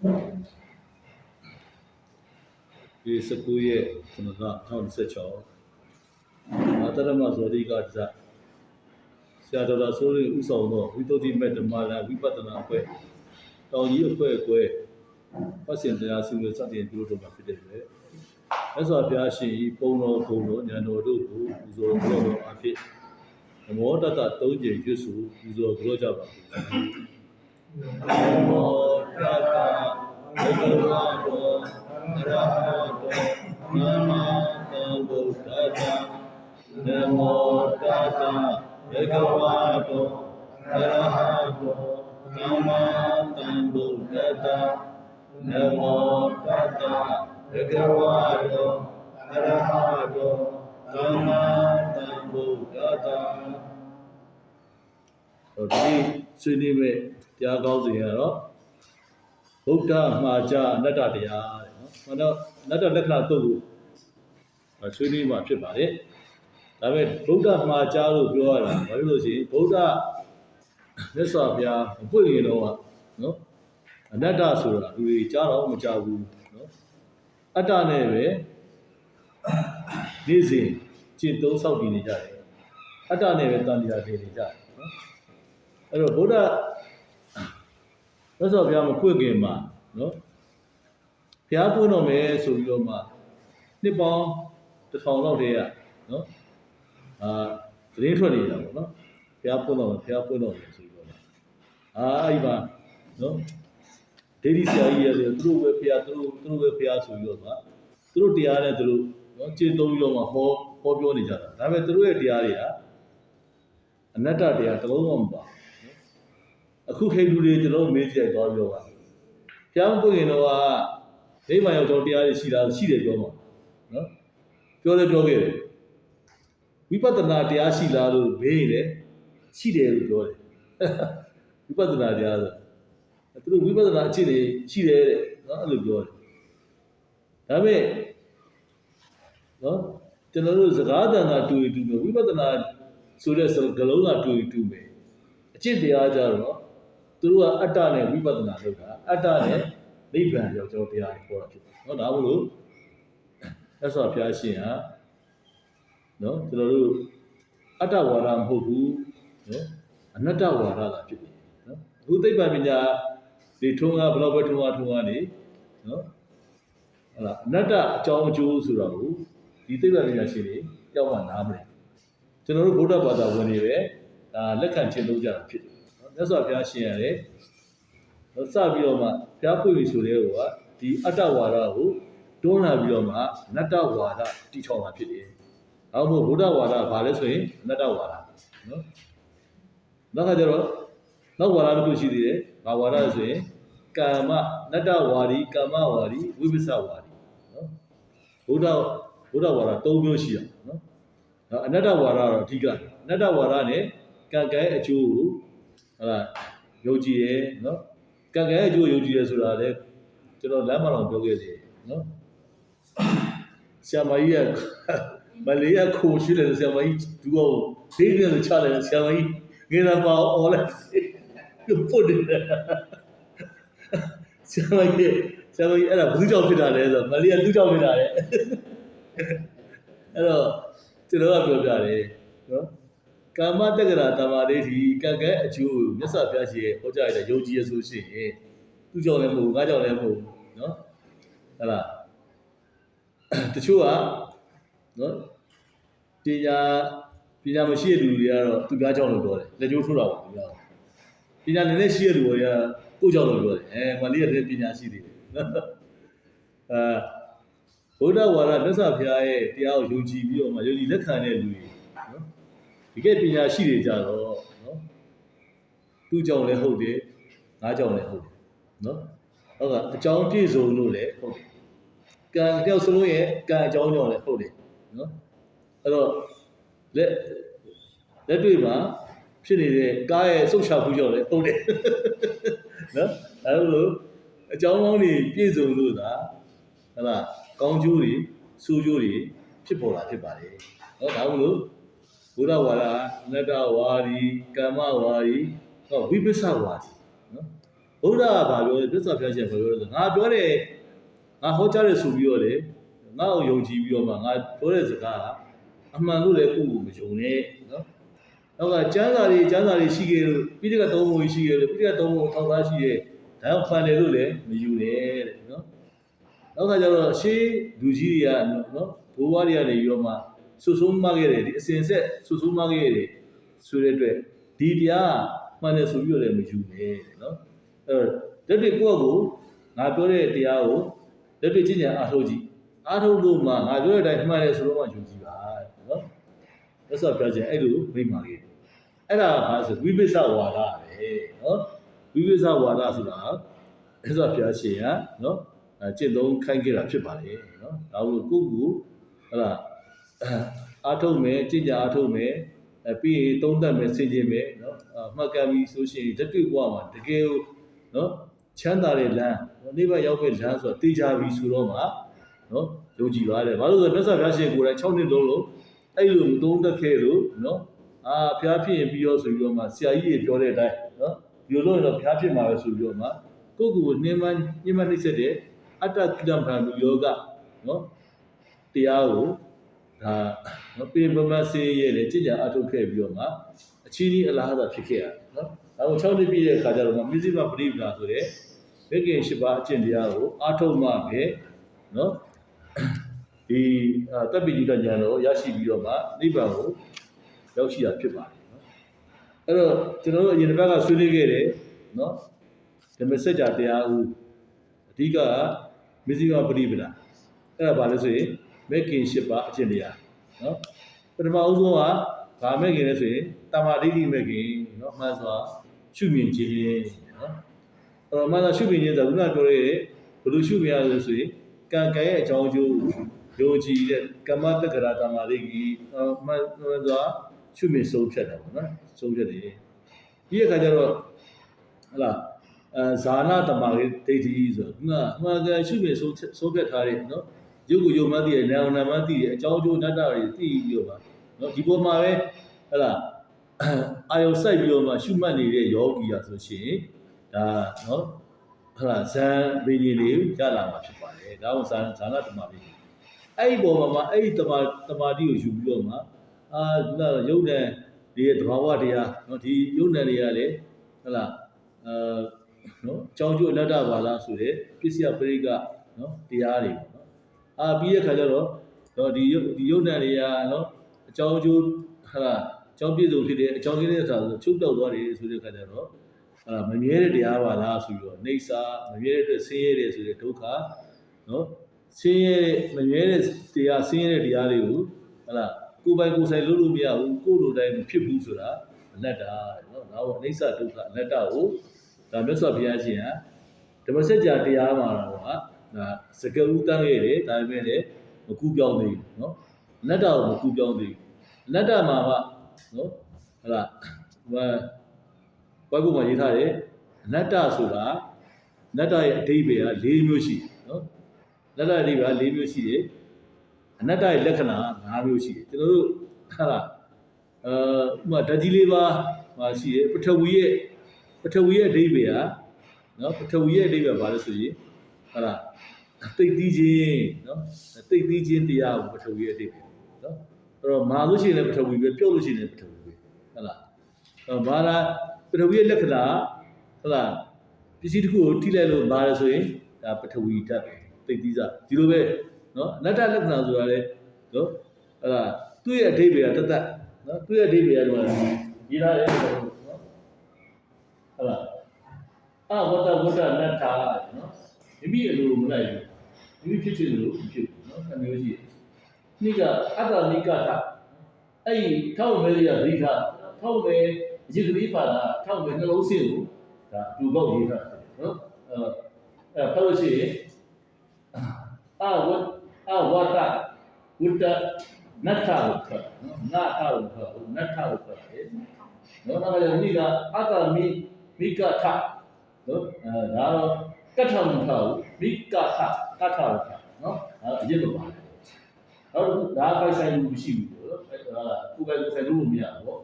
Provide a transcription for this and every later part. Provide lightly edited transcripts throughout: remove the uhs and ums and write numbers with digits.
ဒီ19ရက်9လ2016အာတရမဇောတိကဇတ်ဆရာတော်ဆိုးရင်ဥဆောင်သောဝိသုဒ္ဓိမေတ္တမလဝိပဿနာအဖွဲ့တောင်ကြီးအဖွဲ့အကွဲပတ်စင်တရားစုလို့စတင်ပြုလုပ်မှာဖြစ်တယ်ပဲ။အဲ့ဆိုဘုရားရှင်ဤပုံတော်ဘုံတော်ဉာဏ်တော်တို့ကိုပူဇော်ကြောတော်အဖြစ်နမောတတ3ကြိမ်ရွတ်ဆိုပူဇော်ကြောကြပါဘုရား။နမောတတဘဂဝါတောအရဟတောသမ္မာသမ္ဗုဒ္ဓတ္တနမောတတဘဂဝါတောအရဟတောသမ္မာသမ္ဗုဒ္ဓတ္တနမောတတဘဂဝါတောအရဟတောသမ္မာသမ္ဗုဒ္ဓတ္တဒီဆွေးနွေးမဲ့တရားကောင်းစဉ်ကတော့ဗုဒ္ဓမှာကြအနတ္တတရားတဲ့နော်။မှန်တော့အနတ္တလက္ခဏာတုတ်ကိုဆွေးနွေးမှာဖြစ်ပါတယ်။ဒါပေမဲ့ဗုဒ္ဓမှာကြလို့ပြောရတာဘာဖြစ်လို့ရှိရင်ဗုဒ္ဓမြတ်စွာဘုရားပွင့်ရင်တော့နော်အနတ္တဆိုတာလူတွေကြားတော့မကြားဘူးနော်။အတ္တနဲ့ပဲနေ့စဉ်ကျင့်သုံးဆောက်တည်နေကြတယ်။အတ္တနဲ့ပဲတန်တရားတည်နေကြတယ်နော်။အဲ့တော့ဗုဒ္ဓမြတ်စွာဘုရားမပွင့်ခင်မှာနော်ဘုရားပွင့်တော်မယ်ဆိုပြီးတော့မှနှစ်ပေါင်း1000လောက်တည်းကနော်သတင်းထွက်နေတာပေါ့နော်ဘုရားပွင့်တော်မယ်ဘုရားပွင့်တော်မယ်ဆိုပြီးတော့အဲ့ဒီမှာနော်ဒိဋ္ဌိဆရာကြီးရတယ်သူတို့ပဲဘုရားသူတို့ပဲဘုရားဆိုပြီးတော့မှသူတို့တရားနဲ့သူတို့နော်ကျင့်သုံးပြီးတော့မှဟောပြောနေကြတာဒါပေမဲ့သူတို့ရဲ့တရားတွေကအနတ္တတရားတစ်လုံးမှမပါအခုခေတ်လူတွေကျွန်တော်မေးကြည့်သွားပြောပါဘုရားပွင့်ရင်တော့ဒိဗ္ဗံရောက်တော့တရားတွေရှိတာရှိတယ်ပြောမှာနော်ပြောခဲ့တယ်ဝိပဿနာတရားရှိလားလို့မေးရင်လည်းရှိတယ်လို့ပြောတယ်ဝိပဿနာတရားဆိုသူတို့ဝိပဿနာအကျင့်တွေရှိတယ်တဲ့နော်အဲ့လိုပြောတယ်ဒါပေမဲ့နော်ကျွန်တော်တို့စကားတန်တာတူမယ်ဝိပဿနာဆိုတဲ့စကားလုံးကတူမယ်အကျင့်တရားကြတော့သူတို့ကအတ္တနဲ့ဝိပဿနာလုပ်တာအတ္တနဲ့နိဗ္ဗာန်ရောက်ကျွန်တော်တရားခေါ်တာဖြစ်တယ်နော်ဒါမို့လို့အဲ့ဆိုဘုရားရှင်ဟာနော်ကျွန်တော်တို့အတ္တဝါဒမဟုတ်ဘူးနော်အနတ္တဝါဒသာဖြစ်တယ်နော်အခုသိပ္ပံပညာဒီထုံးကဘယ်လောက်ပဲထုံးနေနော်ဟုတ်လားအနတ္တအကြောင်းအကျိုးဆိုတာကိုဒီသိပ္ပံပညာရှင်တွေကြောက်မှနားမလဲကျွန်တော်တို့ဗုဒ္ဓဘာသာဝင်တွေပဲဒါလက်ခံကျင့်သုံးကြတာဖြစ်တယ်နော်မြတ်စွာဘုရားရှင်ရတယ်စပြီးတော့မှဘုရားပွင့်ပြီဆိုတဲ့ဟိုကဒီအတ္တဝါဒကိုတွန်းလာပြီးတော့မှအနတ္တဝါဒတည်ထောင်တာဖြစ်တယ်။အောက်မို့ဗုဒ္ဓဝါဒဘာလဲဆိုရင်အနတ္တဝါဒနော်။နောက်ကကျတော့နောက်ဝါဒတစ်ခုရှိသေးတယ်။ဘာဝါဒလဲဆိုရင်ကာမအနတ္တဝါဒီကာမဝါဒီဝိပဿနာဝါဒီနော်။ဗုဒ္ဓဝါဒ၃မျိုးရှိတာနော်။အနတ္တဝါဒတော့အဓိကအနတ္တဝါဒနဲ့ကံကံအကျိုးကိုဟုတ်လားယုံကြည်ရဲနော်။ကံကံအကျိုးယုံကြည်ရဲဆိုတာလေကျွန်တော်လမ်းမတော်ပြောခဲ့တယ်နော်ဆရာမကြီးကမလေးကခိုးရှိတယ်ဆရာမကြီးသူကဒေးတယ်ချတယ်ဆရာမကြီးငယ်လာပါအော်လိုက်ပုတ်တယ်ဆရာမကြီးအဲ့ဒါဘူးကြောင့်ဖြစ်တာလဲဆိုမလေးကသူ့ကြောင့်ဖြစ်တာလေအဲ့တော့ကျွန်တော်ကပြောပြတယ်နော်ကာမတက္ကရာတမာဒိဋ္ဌိကံကံအကျိုးမြတ်စွာဘုရားရှင်ဟောကြားရတဲ့ယုံကြည်ရဆိုရှင်သူ့ကြောင့်လည်းမဟုတ်ငါကြောင့်လည်းမဟုတ်နော်ဟုတ်လားတချို့ကနော်ပညာမရှိတဲ့လူတွေကတော့သူများကြောင့်လို့ပြောတယ်လက်ကျိုးထိုးတာပါသူများပညာနည်းနည်းရှိတဲ့လူတွေကကိုယ့်ကြောင့်လို့ပြောတယ်မလေးကပညာရှိသေးတယ်နော်ဗုဒ္ဓဝါဒမြတ်စွာဘုရားရဲ့တရားကိုယုံကြည်ပြီးတော့မှယုံကြည်လက်ခံတဲ့လူတွေနော်ဒီကပညာရှိတွေကြတော့နော်သူ့ကြောင့်လည်းဟုတ်တယ်ငါကြောင့်လည်းဟုတ်တယ်နော်ဟုတ်ကအကြောင်းပြည့်စုံလို့လည်းဟုတ်တယ်ကံတယောက်စလုံးရဲ့ကံအကြောင်းကြောင့်လည်းဟုတ်တယ်နော်အဲ့တော့လက်တွေ့မှာဖြစ်နေတဲ့ကားရဲ့ဆုတ်ချမှုကြောင့်လည်းဟုတ်တယ်နော်အဲ့လိုအကြောင်းကောင်းတွေပြည့်စုံလို့သာဟုတ်လားကောင်းကျိုးတွေဆိုးကျိုးတွေဖြစ်ပေါ်လာဖြစ်ပါတယ်နော်ဒါမို့လို့ဘုရားဝါဒအနတ္တဝါဒီကာမဝါဒီဝိပဿနာဝါဒီနော် ဗုဒ္ဓကဘာပြောလဲပြဿနာဖျားရှင်ဘာပြောလဲဆိုငါပြောတယ်ငါဟောကြားတယ်ဆိုပြီးတော့လေငါ့ကိုယုံကြည်ပြီးတော့မှငါပြောတဲ့စကားအမှန်လို့လည်းကိုယ့်ကိုမယုံနဲ့နော်နောက်ကကျမ်းစာတွေရှိခဲ့လို့ပိဋကသုံးပုံရှိခဲ့လို့ပိဋကသုံးပုံထောက်သားရှိရဲ့ဒါကြောင့်ဖန်တယ်လို့လည်းမယူနဲ့တဲ့နော်နောက်ကကျတော့အရှိလူကြီးတွေကနော်ဘိုးဘွားတွေကနေပြီးတော့မှဆွဆုံးမခဲ့တယ်ဒီအစဉ်ဆက်ဆွဆုံးမခဲ့တယ်ဆိုတဲ့အတွက်ဒီတရားမှန်တယ်ဆိုပြီးတော့လည်းမယူနဲ့တဲ့နော်အဲ့တော့လက်တွေကိုယ့်ကိုငါပြောတဲ့တရားကိုလက်တွေကျင့်ကြံအားထုတ်ကြည့်အားထုတ်လို့မှငါပြောတဲ့အတိုင်းမှန်တယ်ဆိုတော့မှယုံကြည်ပါနော်လက်စောပြောခြင်းအဲ့လိုမိမှာလေးအဲ့ဒါကဘာဆိုဝိပဿနာဝါဒပဲနော်ဝိပဿနာဝါဒဆိုတာလက်စောပြောခြင်းကနော်ကျင့်သုံးခိုင်းခဲ့တာဖြစ်ပါလေနော်ဒါလို့ကိုယ့်ကိုဟလာအားထုတ်မယ်ကျင့်ကြံအားထုတ်မယ်ပြီးရင်သုံးသပ်မယ်ဆင်ခြင်မယ်နော်မှတ်ကမ်းပြီးဆိုရှင်လက်တွေ့ဘဝမှာတကယ်ကိုနော်ချမ်းသာတဲ့လမ်းနိဗ္ဗာန်ရောက်တဲ့လမ်းဆိုတာသိကြပြီဆိုတော့မှနော်ယုံကြည်ပါတယ်ဘာလို့လဲဆိုတော့မြတ်စွာဘုရားရှင်ကိုယ်တိုင်6နှစ်လုံးလို့အဲ့လိုမသုံးသက်ခဲ့လို့နော်ဘုရားဖြစ်ရင်ပြီးရောဆိုပြီးတော့မှဆရာကြီးတွေပြောတဲ့အတိုင်းနော်ဒီလိုလို့တော့ဘုရားဖြစ်မှာပဲဆိုပြီးတော့မှကိုယ့်ကိုယ်နှိမ့်နှိမ့်ဆက်တဲ့အတ္တကိလမ္ပံယောဂနော်တရားကိုဒါနော်ပြင်ပမစေးရဲ့လေကြည်ကြအထုတ်ခဲ့ပြီးတော့မှအချီးကြီးအလားအစာဖြစ်ခဲ့ရနော်ဒါကို6နှစ်ပြည့်တဲ့အခါကျတော့မြစ်စိမပရိပဒါဆိုတဲ့ဘဂင်8ပါးအကျင့်တရားကိုအားထုတ်မှပဲနော်ဒီတပ်ပိဋကဉာဏ်တော်ရရှိပြီးတော့မှနိဗ္ဗာန်ကိုရောက်ရှိတာဖြစ်ပါတယ်နော်အဲ့တော့ကျွန်တော်တို့အရင်တစ်ပတ်ကဆွေးနွေးခဲ့တယ်နော်ဓမ္မစကြာတရားဦးအဓိကမြစ်စိမပရိပဒါအဲ့ဒါဘာလဲဆိုရင်ဘဂင်8ပါးအကျင့်တရားနော်ပထမဦးဆုံးကဘာမဲ့ခင်လဲဆိုရင်တမာဒိဋ္ဌိမဲ့ခင်နော်မှန်စွာရှုမြင်ခြင်းနော်အဲ့တော့မှန်စွာရှုမြင်ခြင်းဆိုခုနပြောရဲဘယ်လိုရှုမြင်ရလဲဆိုရင်ကံရဲ့အကြောင်းအကျိုးယုံကြည်တဲ့ကမ္မတက္ကရာတမာဒိဋ္ဌိမှန်စွာရှုမြင်ဆုံးဖြတ်တာပေါ့နော်ဆုံးဖြတ်တယ်ဒီအခါကျတော့ဟလာဇာနာတမာဒိဋ္ဌိဆိုတော့ခုနမှန်ကန်ရှုမြင်ဆုံးဖြတ်ထားတဲ့နော်ရုပ်ကိုယုံမှသိတယ်နာမ်နာမ်မှသိတယ်အကြောင်းအကျိုးနတ္တတွေသိပြီးတော့ပါနော်ဒီပေါ်မှာပဲဟလာအာယုံစိုက်ပြီးတော့မှရှုမှတ်နေတဲ့ယောဂီရဆိုရှင်ဒါနော်ဟလာဇန်ဘိညာဉ်လေးရလာမှာဖြစ်ပါတယ်ဒါကိုဇာနာတမာတိအဲ့ဒီပေါ်မှာအဲ့ဒီတမာတိကိုယူပြီးတော့မှရုပ်နဲ့ဒီသဘာဝတရားနော်ဒီရုပ်နဲ့တွေကလည်းဟလာနော်အကြောင်းကျိုးအနတ္တဘာလားဆိုတဲ့ပစ္စယပရိကနော်တရားတွေပေါ့နော်ပြီးတဲ့ခါကျတော့ဒီရုပ်နဲ့တွေကနော်အကြောင်းကျိုးဟလာအကြောင်းပြည့်စုံဖြစ်တဲ့အကြောင်းရင်းတဲ့အခါဆိုချုပ်တောက်သွားတယ်ဆိုတဲ့အခါကျတော့မမြဲတဲ့တရားပါလားဆိုပြီးတော့နေစာမမြဲတဲ့အတွက်ဆင်းရဲတယ်ဆိုတဲ့ဒုက္ခနော်ဆင်းရဲမမြဲတဲ့တရားဆင်းရဲတဲ့တရားတွေကိုဟလာကိုယ်ပိုင်ကိုယ်ဆိုင်လို့မရဘူးကိုယ်လိုတိုင်းမဖြစ်ဘူးဆိုတာအနတ္တနော်ဒါကိုအိဋ္ဌဒုက္ခအနတ္တကိုဒါမြတ်စွာဘုရားရှင်ကဓမ္မစကြာတရားမှာတော့ဒါစကဥတန်းခဲ့တယ်ဒါပေမဲ့လည်းမကူပြောင်းသေးဘူးနော်အနတ္တကိုမကူပြောင်းသေးဘူးအနတ္တမှာကနော်ဟလာဘိုက်ပေါ်မှာရေးထားတယ်အနတ္တဆိုတာအနတ္တရဲ့အဓိပ္ပာယ်က၄မျိုးရှိတယ်နော်အနတ္တရဲ့အဓိပ္ပာယ်က၄မျိုးရှိတယ်အနတ္တရဲ့လက္ခဏာ၅မျိုးရှိတယ်ကျွန်တော်တို့ဟာလားဥပမာဓာတ်ကြီး၄ပါးမှာရှိတယ်ပထဝီရဲ့အဓိပ္ပာယ်ကနော်ပထဝီရဲ့အဓိပ္ပာယ်ဘာလဲဆိုရင်ဟာလားသိသိချင်းနော်သိသိချင်းတရားကိုပထဝီရဲ့အဓိပ္ပာယ်နော်အဲ့တော့မာလို့ရှိရင်လည်းပထဝီပဲပြုတ်လို့ရှိရင်လည်းပထဝီပဲဟုတ်လားဘာလားပထဝီရဲ့လက္ခဏာဟုတ်လားပစ္စည်းတစ်ခုကိုထိလိုက်လို့မာတယ်ဆိုရင်ဒါပထဝီဓာတ်ပဲသိသိစားဒီလိုပဲနော်အနတ္တလက္ခဏာဆိုတာလေနော်ဟုတ်လားသူ့ရဲ့အဓိပ္ပာယ်ကတသက်နော်သူ့ရဲ့အဓိပ္ပာယ်ကတော့ရေးထားတယ်နော်ဟုတ်လားဝတ္တနတ္ထာနော်မိမိအလိုမလိုက်ဘူးမိမိဖြစ်ချင်လို့မဖြစ်ဘူးနော်အမျိုးရှိတယ်နိကအတ္တနိကထအဲ့ဒီထောက်မဲလေးကဒိဋ္ဌထောက်မဲရစ်ကလေးပါတာထောက်မဲနှလုံးစင်းကိုဒါအတူပေါက်ရေးထားတယ်နော်အဲ့ဖတ်လို့ရှိရင်ဝတ္တနတ္ထာကိုဖတ်နော်နာထာကိုဖတ်နတ္ထာကိုဖတ်တယ်နော်ဒါကလည်းနိကအတ္တမိကထနော်ဒါတော့ကထမထဘူးမိကထကထကိုဖတ်နော်ဒါအရင်လိုပါတယ်နောက်ဒါပိုက်ဆိုင်မှုမရှိဘူးနော်အဲ့ဒါကိုယ်ပိုင်ကိုယ်ဆိုင်လို့မရဘူးပေါ့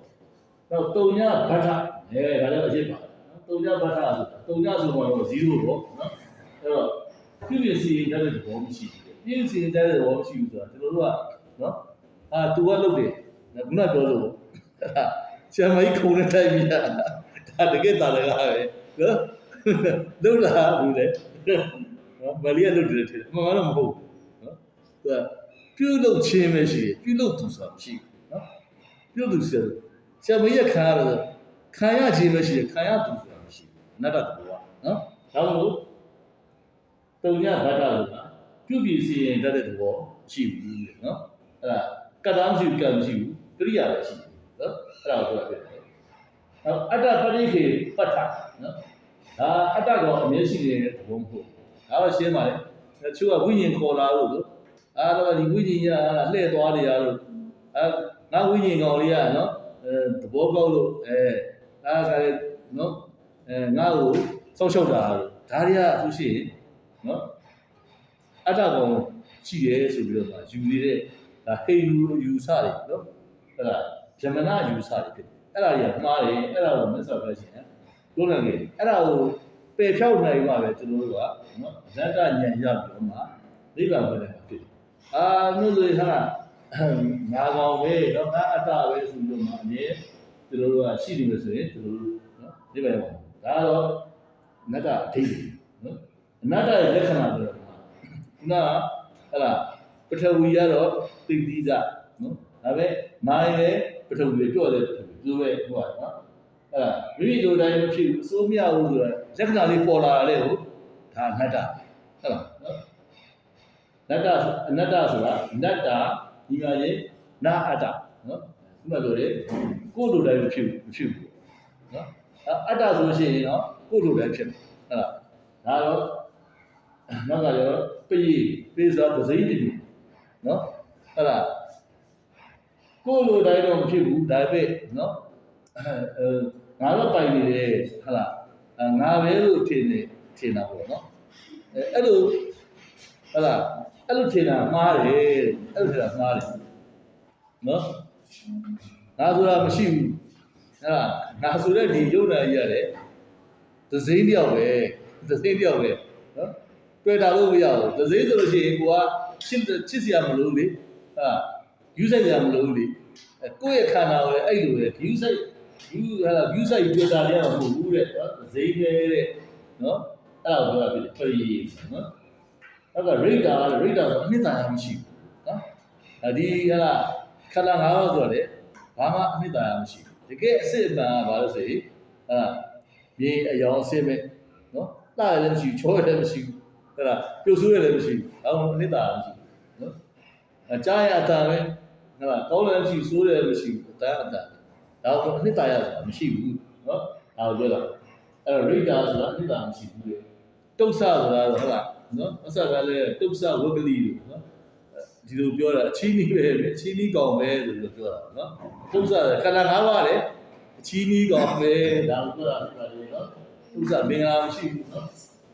နောက်တုံညာဗထဒါလည်းအရင်ပါတယ်နော် တုံညဘတ်တာဆိုတာတုံညဆိုတော့0ပေါ့နော်အဲ့တော့ပြုပြင်စီရင်တဲ့သဘောမရှိဘူးပြုပြင်စီရင်တဲ့သဘောမရှိဘူးဆိုတာကျွန်တော်တို့ကနော်तू ကလုပ်တယ်ခုနပြောလို့ဆရာမကြီးခုံနဲ့တိုက်ပြီးတာတကယ်တာလည်းပဲနော်လုပ်လာဘူးလေနော်ဗလီကလုပ်တယ်ထင်တယ်မှန်တော့မဟုတ်ဘူးနော်သူကပြုလုပ်ခြင်းပဲရှိတယ်ပြုလုပ်သူဆိုတာမရှိဘူးနော်ပြုလုပ်သူဆရာမကြီးခံရတယ်ခံရခြင်းပဲရှိတယ်ခံရသူဆိုတာမရှိဘူးအနတ္တတဘောကနော်ဒါလို့တုံညဘတ်တာဆိုတာပြုပြင်စီရင်တတ်တဲ့သဘောရှိဘူးလေနော်အဲ့ဒါကတ္တမရှိဘူးကံမရှိဘူးကရိယာပဲရှိတယ်နော်အဲ့ဒါကိုပြောပြတယ်အတ္တပရိခေပဋ္ဌနော်ဒါအတ္တကောင်အမြဲရှိနေတဲ့သဘောမဟုတ်ဒါတော့ရှင်းပါလေတချို့ကဝိညာဉ်ခေါ်လာလို့တော့ဒီဝိညာဉ်ကလှည့်သွားနေရလို့ငါဝိညာဉ်ကောင်လေးကနော်သဘောပေါက်လို့ကလည်းနော်ငါ့ကိုစောက်ရှောက်တာလို့ဒါတွေကသူရှိရင်နော်အတ္တကောင်ရှိတယ်ဆိုပြီးတော့ယူနေတဲ့ဒါဟိန္ဒူယူဆတွေနော်အဲ့ဒါယမနာယူဆတွေဖြစ်တယ်အဲ့ဒါတွေကမှားတယ်အဲ့ဒါကိုမဆောက်ရရှင်ပြောနိုင်တယ်အဲ့ဒါကိုပယ်ဖြောက်နိုင်မှပဲကျွန်တော်တို့ကနော်ဇတ္တဉာဏ်ရပြီးတော့မှနိဗ္ဗာန်ပဲဖြစ်တယ်မြို့တွေဟာငါကောင်ပဲနော်ငါအတ္တပဲဆိုပြီးတော့မှအမြဲကျွန်တော်တို့ကရှိနေလို့ဆိုရင်ကျွန်တော်တို့နော်နိဗ္ဗာန်ပါဒါတော့အနတ္တအဓိပ္ပာယ်နော်အနတ္တရဲ့လက္ခဏာဆိုတော့ခုနဟဲ့လားပထဝီကတော့သိပြီးသားနော်ဒါပဲမိုင်းလည်းပထဝီကြော့တယ်သူပဲဟုတ်ပါနော်အဲ့ဒါမိမိတို့တိုင်းမဖြစ်ဘူးအစိုးမရဘူးဆိုတော့လက္ခဏာလေးပေါ်လာတယ်ကိုဒါအနတ္တဟုတ်လားနော်အနတ္တဆိုတာနတ္တဒီမှာရေနာအတ္တနော်ခုနပြောတယ်ကိုယ်တို့တိုင်းမဖြစ်ဘူးနော်အတ္တဆိုလို့ရှိရင်နော်ကိုယ်တို့တိုင်းဖြစ်တယ်ဟုတ်လားဒါတော့နောက်ကရောပေးစားပစိမ့်တယ်နော်ဟုတ်လားကိုယ်လိုတိုင်းတော့မဖြစ်ဘူးဒါပေမဲ့နော်ငါတော့ပိုင်နေတယ်ဟုတ်လားငါပဲလို့ထင်တာပေါ့နော်အဲ့လိုဟုတ်လားအဲ့လိုထင်တာမှားတယ်အဲ့လိုထင်တာမှားတယ်နော်ငါဆိုတာမရှိဘူးဟုတ်လားငါဆိုတဲ့ဒီယုံနာကြီးရတယ်သစိမ့်တယောက်ပဲနော်တွေ့တာလို့မရဘူးသစိမ့်ဆိုလို့ရှိရင်ကိုကချစ်စရာမလိုလေဟာယူဆိုင်စရာမလိုလေကိုယ့်ရဲ့ခန္ဓာကိုလည်းအဲ့လိုပဲယူဆိုင်တွေ့တာလည်းမဟုတ်ဘူးတဲ့နော်သစိမ့်ပဲတဲ့နော်အဲ့ဒါကိုပြောတာဖြစ်တယ်ပရိယေနော်အဲ့ကရိတ်တာဆိုအနှစ်သာရမရှိဘူးနော်ဒီခန္ဓာ၅ပါးဆိုတော့လေဘာမှအနှစ်သာရမရှိဘူးတကယ်အစစ်အမှန်ကဘာလို့ဆိုရင်မြေအယောင်အစစ်မဲ့နော်လှရလည်းမရှိဘူးချောရလည်းမရှိဘူးဟုတ်လားပြုတ်ဆိုးရလည်းမရှိဘူးဒါမှမဟုတ်အနှစ်သာရမရှိဘူးနော်ကြားရအတန်ပဲဟုတ်လားကောင်းလည်းမရှိဆိုးလည်းမရှိဘူးအတန်ဒါမှမဟုတ်အနှစ်သာရဆိုတာမရှိဘူးနော်ဒါကိုပြောတာအဲ့တော့ရိတ်တာဆိုတာအနှစ်သာရမရှိဘူးလေတုတ်ဆဆိုတာဟုတ်လားနော်အဆကလည်းတုတ်ဆဝဂလိလို့နော်ဒီလိုပြောတာအချီးနီးပဲအချီးနီးကောင်ပဲလို့ပြောတာနော်တုတ်ဆခန္ဓာ၅ပါးလေအချီးနီးကောင်ပဲဒါကိုပြောတာဖြစ်ပါတယ်နော်တုတ်ဆမင်္ဂလာမရှိဘူးနော်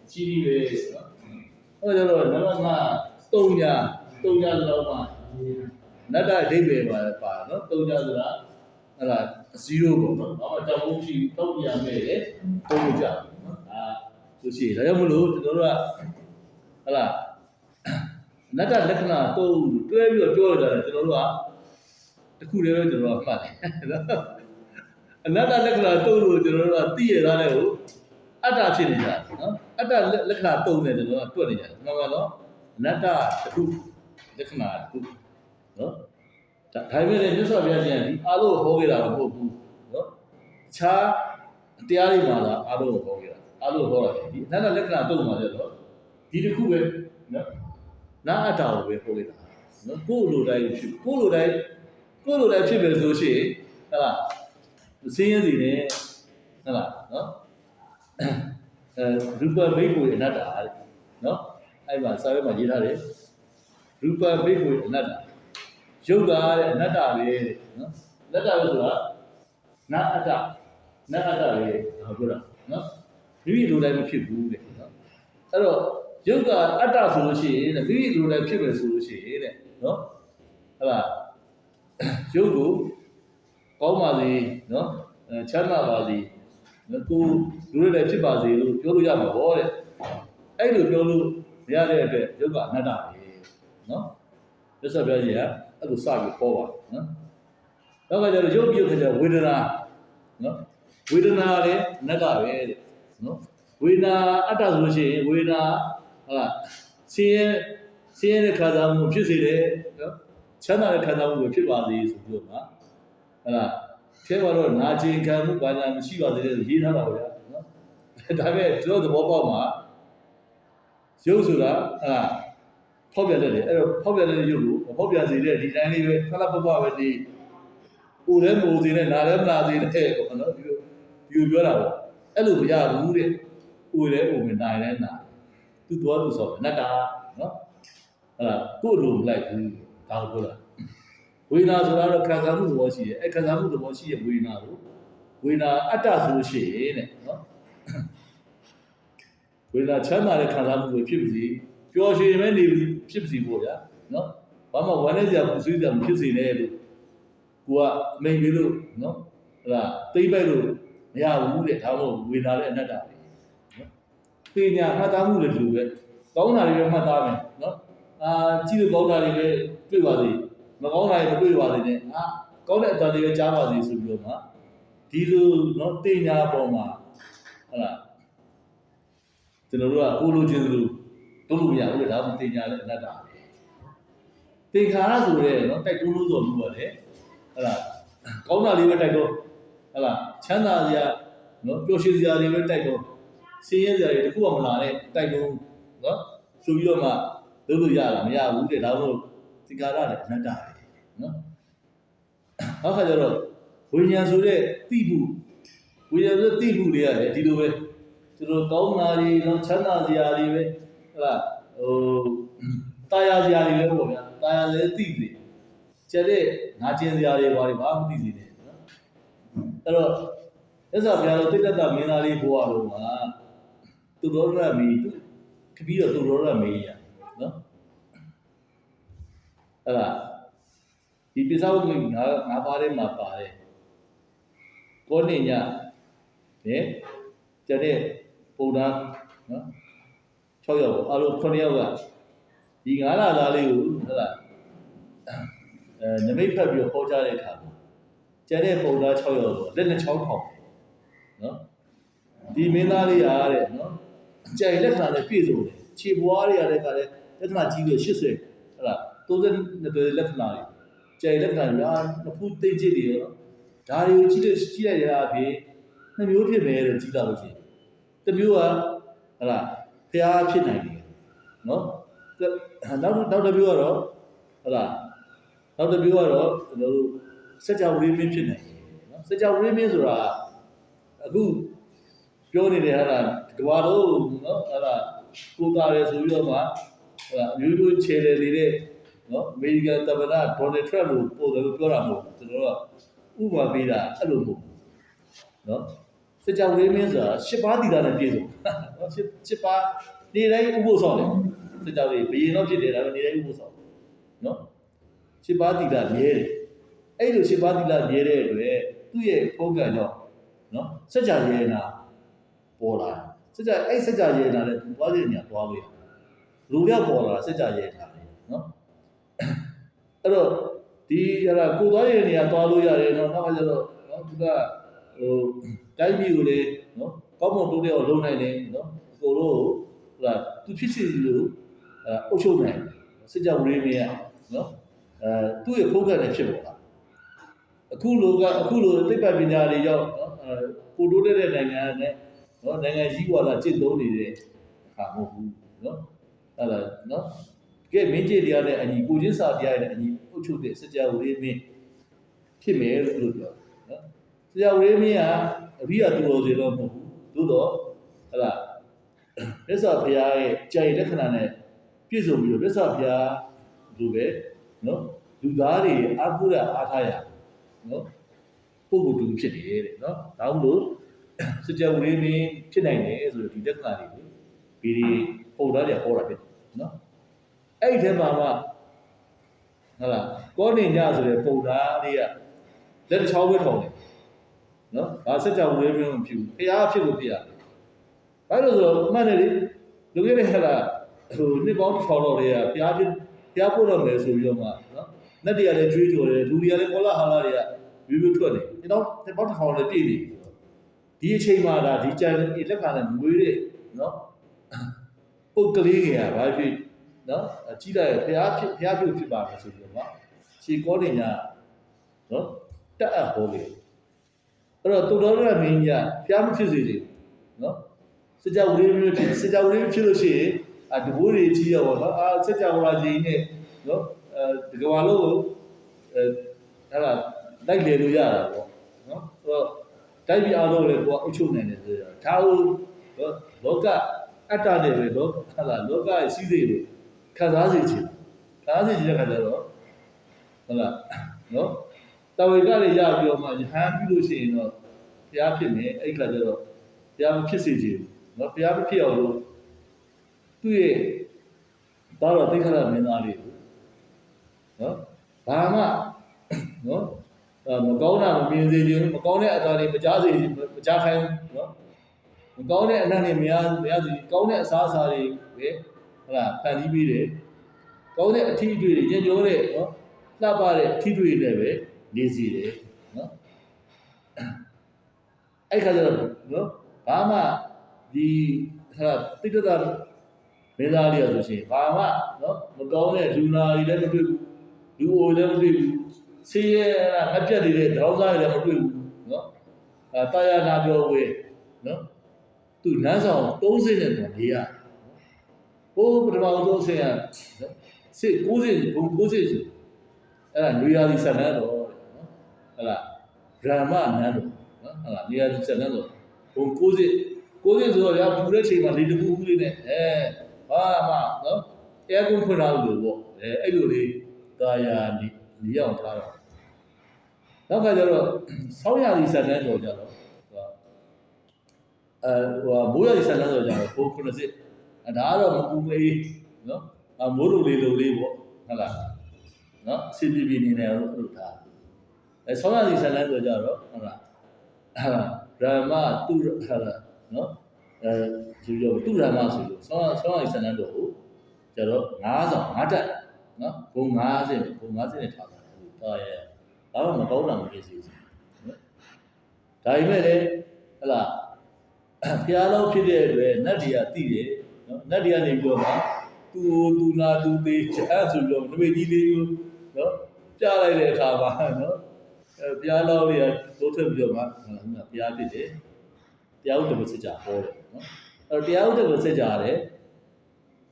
အချီးနီးပဲနော်အဲ့ဒါတော့နံပါတ်5 3ညလောက်မှနတ္တအဓိပ္ပာယ်ပါနော်3ညဆိုတာအဲ့ဒါ0ပေါ့နော်ဘာမှကြောက်ဖို့ရှိတောက်ပြန်မဲ့လေ3ကြနော်ဆိုရှိဒါကြောင့်မလို့ကျွန်တော်တို့ကဟလာအနတ္တလက္ခဏာတုံးတွဲပြီးတော့ပြောရတာကျွန်တော်တို့ကတခုတည်းပဲကျွန်တော်ကမှတ်တယ်နော်အနတ္တလက္ခဏာတုံးလို့ကျွန်တော်တို့ကသိရတာလည်းကိုအတ္တဖြစ်နေကြတယ်နော်အတ္တလက္ခဏာတုံးနဲ့ကျွန်တော်ကတွက်နေကြတယ်မှန်ပါနော်အနတ္တတခုလက္ခဏာတခုနော်ဒါပေမဲ့လည်းမြတ်စွာဘုရားရှင်ဒီအားလုံးဟောခဲ့တာမဟုတ်ဘူးနော်အခြားတရားတွေမှာလားအားလုံးဟောခဲ့တာအားလုံးဟောတာဒီအနတ္တလက္ခဏာတုံးမှာလည်းတော့ဒီတစ်ခုပဲနော်နာအတ္တကိုပဲဟောခဲ့တာနော်ကိုယ်လိုတိုင်းဖြစ်ကိုယ်လိုတိုင်းဖြစ်မယ်ဆိုရှင်ဟဲ့လားစင်းရဲစီနဲ့ဟဲ့လားနော်ရူပဘိက္ခုအနတ္တနော်အဲ့မှာစာရွက်မှာရေးထားတယ်ရူပဘိက္ခုအနတ္တရုပ်ကအနတ္တပဲနော်အနတ္တပဲဆိုတာနာအတ္တပဲဟောပြောတာနော်မိမိလိုတိုင်းမဖြစ်ဘူးတဲ့နော်အဲ့တော့ရုပ်ကအတ္တဆိုလို့ရှိရင်မိမိလိုတိုင်းဖြစ်မယ်ဆိုလို့ရှိရင်တဲ့နော်ဟုတ်လားရုပ်ကိုကောင်းပါစေနော်ချမ်းသာပါစေနော်ကို လူတွေလည်းဖြစ်ပါစေလို့ပြောလို့ရမှာပေါ့တဲ့အဲ့လိုပြောလို့မရတဲ့အတွက်ယုတ်ကအနတ္တပဲနော်မြတ်စွာဘုရားကြီးကအဲ့လိုစပြီးပေါ်ပါနော်နောက်ကကျတော့ယုတ်ပြုတ်ခါကျဝေဒနာနော်ဝေဒနာလည်းအနတ္တပဲတဲ့နော်ဝေဒနာအတ္တဆိုလို့ရှိရင်ဝေဒနာဟုတ်လားဆင်းရဲတဲ့ခံစားမှုဖြစ်စေတယ်နော်ချမ်းသာတဲ့ခံစားမှုဖြစ်ပါစေဆိုပြီးတော့မှဟုတ်လားထဲမှာတော့နာကျင်ခံမှုဘာညာမရှိပါသေးတယ်ရေးထားတာဗျာနော်ဒါပေမဲ့ကျွန်တော်သဘောပေါက်မှာရုပ်ဆိုတာဖောက်ပြန်တယ်အဲ့တော့ဖောက်ပြန်တဲ့ရုပ်ကိုဖောက်ပြန်စေတဲ့ဒီတိုင်းလေးပဲခဏပပပဲဒီဦးလည်းမဦးစေနဲ့နားလည်းမနာစေနဲ့ပေါ့နော်ဒီလိုပြောတာပေါ့အဲ့လိုမရဘူးတဲ့ဦးလည်းဦးမနိုင်လည်းနာသူတော်သူဆိုနတ္တာနော်အဲ့ဒါကိုယ်လိုမလိုက်ဘူးဒါကိုပြောတာဝေဒနာဆိုတာတော့ခံစားမှုသဘောရှိတယ်အဲ့ခံစားမှုသဘောရှိတဲ့ဝေဒနာကိုဝေဒနာအတ္တဆိုလို့ရှိရင်တဲ့နော်ဝေဒနာချမ်းသာတဲ့ခံစားမှုကိုဖြစ်ပါစေပျော်ရွှင်မဲ့နေဖြစ်ပါစေပေါ့ဗျာနော်ဘာမှဝမ်းနည်းစရာပူဆွေးစရာမဖြစ်စေနဲ့လို့ကိုကအမိန်ပေးလို့နော်ဟဲ့လားသိမ့်ပိုက်လို့မရဘူးတဲ့ဒါမှမဟုတ်ဝေဒနာလည်းအနတ္တပဲနော်ပညာမှတ်သားမှုလည်းဒီလိုပဲကောင်းတာတွေပဲမှတ်သားမယ်နော်ကြည့်လို့ကောင်းတာတွေပဲတွေ့ပါစေမကောင်းတာတွေမတွေ့ပါစေနဲ့ကောင်းတဲ့အတန်တွေပဲကြားပါစေဆိုပြီးတော့မှဒီလိုနော်တင်ညာပေါ်မှာဟုတ်လားကျွန်တော်တို့ကကိုလိုချင်သလိုတုံးလို့မရဘူးလေဒါမှတင်ညာလည်းအနတ္တပဲသင်္ခါရဆိုရဲနော်တိုက်တွန်းလို့ဆိုလို့ပါတယ်ဟုတ်လားကောင်းတာလေးပဲတိုက်တွန်းဟုတ်လားချမ်းသာစရာနော်ပျော်ရွှင်စရာတွေပဲတိုက်တွန်းဆင်းရဲစရာတွေတခုမှမလာတဲ့တိုက်တွန်းနော်ဆိုပြီးတော့မှလုပ်လို့ရတာမရဘူးတဲ့ဒါမှမဟုတ်သင်္ခါရလည်းအနတ္တပဲနော်နောက်ခါကျတော့ဝိညာဉ်ဆိုတဲ့သိမှုဝိညာဉ်ဆိုတဲ့သိမှုတွေရတယ်ဒီလိုပဲသူတို့ကောင်းတာတွေနော်ချမ်းသာစရာတွေပဲဟုတ်လားတာယာစရာတွေပဲပေါ့ဗျာတာယာလည်းသိတယ်ကျတဲ့ငါကျင်စရာတွေဘာတွေဘာမှမသိစေနဲ့နော်အဲ့တော့မြတ်စွာဘုရားတို့တိတ္တမင်းသားလေးဘုရားတော်မှာသူတော်ရမီခပြီးတော့သူတော်ရမီရနော်အဲ့ဒါဒီပိဿဝဂ်ငါးပါးထဲမှာပါတယ်ကောဏိညနဲ့ကျတဲ့ပုံသားနော်6ယောက်ပေါ့အလုံး9ယောက်ကဒီ9လသားလေးကိုဟုတ်လားနမိတ်ဖတ်ပြီးတော့ဟောကြားတဲ့အခါမှာကျတဲ့ပုံသား6ယောက်ဆိုလက်နဲ့ချောင်းထောင်နော်ဒီမင်းသားလေးအားတဲ့နော်ကြိုင်လက္ခဏာနဲ့ပြည့်စုံတယ်ခြေပွားတွေရတဲ့ကလည်းလက္ခဏာကြီးပြီး80ဟုတ်လား32လက္ခဏာတွေကြိုင်လက္ခဏာများနှစ်ဖူးသိကျစ်တွေရောဒါတွေကိုကြည့်လိုက်ရတာအပြင်နှစ်မျိုးဖြစ်မယ်လို့ကြည့်လာလို့ရှိရင်တစ်မျိုးကဟုတ်လားဖျားဖြစ်နိုင်တယ်နော်နောက်တစ်မျိုးကတော့ဟုတ်လားနောက်တစ်မျိုးကတော့ကျွန်တော်တို့စัจ java ဝိမင်းဖြစ်နိုင်တယ်နော်စัจ java ဝိမင်းဆိုတာအခုပြောနေတယ်ဟာလားကဘာလို့နော်ဟာလားကိုတာရဲဆိုပြီးတော့မှဟာလားအမျိုးမျိုးခြေလေနေတဲ့နော်အမေရိကန်သမ္မတဒေါ်နယ်ထရမ့်ကိုပို့တယ်လို့ပြောတာမဟုတ်ဘူးကျွန်တော်တို့ကဥပမာပေးတာအဲ့လိုမဟုတ်နော်စัจ java ဝိမင်းဆိုတာ10ပါးသီလနဲ့ပြည့်စုံနော်10ပါးနေတိုင်းဥပုသ်ဆောင်တယ်စัจ java တွေဘယင်တော့ဖြစ်တယ်ဒါပေမဲ့နေတိုင်းဥပုသ်ဆောင်နော်10ပါးသီလမြဲတယ်အဲ့လို10ပါးသီလမြဲတဲ့အတွက်သူ့ရဲ့ပုံကံကြောင့်နော်စัจ java ရေနာပေါ်လာစัจ java အဲ့စัจ java ရေနာနဲ့သူသွားတဲ့နေရာသွားလို့ရလူရောက်ပေါ်လာစัจ java ရေနာနော်အဲ့တော့ဒီဟာကိုသွားတဲ့နေရာသွားလို့ရတယ်နော်နောက်ကကျတော့နော်သူကတိုင်းပြည်ကိုလေနော်ကောင်းမွန်တိုးတက်အောင်လုပ်နိုင်တယ်နော်အကုန်လုံးဟိုသူဖြစ်စီလို့အုပ်ချုပ်နိုင်စัจ java ဝိမင်းရနော်သူ့ရဲ့ဖုန်းကလည်းဖြစ်ပေါ်လာအခုလိုသိပ္ပံပညာတွေရောက်နော်ပိုတိုးတက်တဲ့နိုင်ငံနဲ့နော်နိုင်ငံကြီးဝါလာကျင့်သုံးနေတဲ့အခါမဟုတ်ဘူးနော်အဲ့ဒါနော်ကဲမင်းကြီးတရားနဲ့အညီကိုချင်းစာတရားနဲ့အညီအုပ်ချုပ်တဲ့စัจ java ဝိမင်းဖြစ်မယ်လို့ပြောနော်စัจ java ဝိမင်းကအရိယသူတော်စင်တော့မဟုတ်ဘူးသို့တော့ဟဲ့လားမြတ်စွာဘုရားရဲ့ကြိုင်လက္ခဏာနဲ့ပြည့်စုံပြီးတော့မြတ်စွာဘုရားလိုပဲနော်လူသားတွေအားကိုးရအားထားရနော်ပုဂ္ဂိုလ်တူဖြစ်တယ်တဲ့နော်ဒါမှမဟုတ်စัจ java ဝိမင်းဖြစ်နိုင်တယ်ဆိုတော့ဒီလက္ခဏာတွေကိုဒီပုံသားတွေပေါ်တာဖြစ်တယ်နော်အဲ့ဒီထဲမှာမှဟုတ်လားကောဏိညဆိုတဲ့ပုံသားလေးကလက်ချောင်းပဲထောင်တယ်နော်ဒါစัจ java ဝိမင်းမဖြစ်ဘူးဖျားဖြစ်လို့ဖြစ်ရတယ် ဘာလို့ဆိုတော့မှန်တယ်လေလူကြီးတွေဟဲ့လားဟိုနှစ်ပေါင်း1000လောက်တွေကဖျားပို့တော့မယ်ဆိုပြီးတော့မှနော်နတ်တွေကလည်းကြွေးကြော်တယ်လူတွေကလည်းကောလာဟာလာတွေကမျိုးထွက်တယ်ဒီတော့နှစ်ပေါင်း1000လည်းပြည့်နေဒီအချိန်မှာဒါဒီကြံလက်ခံတဲ့မွေးတဲ့နော်ပုတ်ကလေးတွေကဘာဖြစ်နော်ကြီးလိုက်ဖျားဖြစ်ပါမယ်ဆိုပြီးတော့မှခြေကောတင်ညာနော်တက်အပ်ဟောလေအဲ့တော့တူတော်ရမင်းကြီးဖျားမဖြစ်စေချင်နော်စကြဝဠာမျိုးဖြစ်လို့ရှိရင်တဘိုးတွေကြီးရောနော်စကြဝဠာကြီးနဲ့နော်ဒီကဘာလို့ဟဲ့လားလိုက်လေလို့ရတာပေါ့နော်ဆိုတော့တိုက်ပြီးအားလုံးလည်းကိုကအုပ်ချုပ်နိုင်တယ်ဆိုတော့ဒါဟုတ်လောကအတ္တနဲ့ပဲလောဟဲ့လားလောကရဲ့စီးစိမ်လို့ခံစားစေချင်တဲ့ခါကျတော့ဟုတ်လားနော်တဝေကတွေရပြီးတော့မှယဟန်ပြုလို့ရှိရင်တော့ဘုရားဖြစ်မယ်အဲ့ခါကျတော့ဘုရားမဖြစ်စေချင်ဘူးနော်ဘုရားမဖြစ်အောင်လို့သူ့ရဲ့ဘာလို့သိခရမင်းသားလေးနော်ဘာမှနော်မကောင်းတာမမြင်စေချင်မကောင်းတဲ့အတားတွေမကြားစေချင်မကြားခိုင်းနော်မကောင်းတဲ့အနံ့တွေမရစေကောင်းတဲ့အစားအစာတွေပဲဟုတ်လားဖန်တီးပေးတယ်ကောင်းတဲ့အထီးအတွေ့တွေညံ့ညောတဲ့နော်လှပတဲ့အထီးတွေနဲ့ပဲနေစီတယ်နော်အဲ့ခါကျတော့နော်ဘာမှဒီဟာတိတ်တတာမင်းသားလေးရဆိုရှင်ဘာမှနော်မကောင်းတဲ့လူနာတွေလည်းမတွေ့ဘူးလူအိုလည်းမတွေ့ဘူးဆေးရဲငတ်ပြတ်နေတဲ့ဒေါင်းစားတွေလည်းမတွေ့ဘူးနော်တာယာနာပြောဝေးနော်သူလမ်းဆောင်30နဲ့တော့နေရဟိုပထမဆုံးဆင်းရနော်စစ်90ဘုံ90ဆိုအဲ့ဒါနွေရာသီဆက်နန်းတော့နော်ဟုတ်လားဗြဟ္မနန်းတော့နော်ဟုတ်လားနွေရာသီဆက်နန်းတော့ဘုံ90ဆိုတော့ရပူတဲ့ချိန်မှာလေတပူဦးလေးနဲ့ဘာမှနော်အဲကုန်းဖွင့်လာလို့ပေါ့အဲ့လိုလေးတာယာနေအောင်ထားတော့နောက်ကကျတော့ဆောင်းရာသီဆက်နန်းတော့ကြတော့မိုးရာသီဆက်နန်းတော့ကြတော့ဘုံ90ဒါကတော့မပူမေးနော်မိုးလိုလေးလိုလေးပေါ့ဟုတ်လားနော်အစီပြပြနေတယ်လို့ထားဆောင်းရာသီဆက်နန်းတော့ကြတော့ဟုတ်လားဗြဟ္မသူဟုတ်လားနော်ဆိုတော့သူရမဆိုလို့ဆောင်းရီဆန္ဒတော်ကိုကျတော့9ဆောင်9တက်နော်ဘုံ50နဲ့ထားတာလို့တာရဲ့ဒါမှမကောင်းတာမဖြစ်စေဘူးနော်ဒါပေမဲ့လည်းဟလာဖျားလောက်ဖြစ်တဲ့အတွက်နတ်တွေကသိတယ်နော်နတ်တွေကနေပြီးတော့မှသူနာသူသေးချမ်းဆိုပြီးတော့နမိတ်ကြီးလေးကိုနော်ကြားလိုက်တဲ့အခါမှာနော်ဖျားလောက်တွေကတိုးထွက်ပြီးတော့မှဖျားဖြစ်တယ်တရားဥဒ္ဓမစကြာဟောတယ်နော်အဲ့တော့တရားဥဒ္ဓမစကြာရတယ်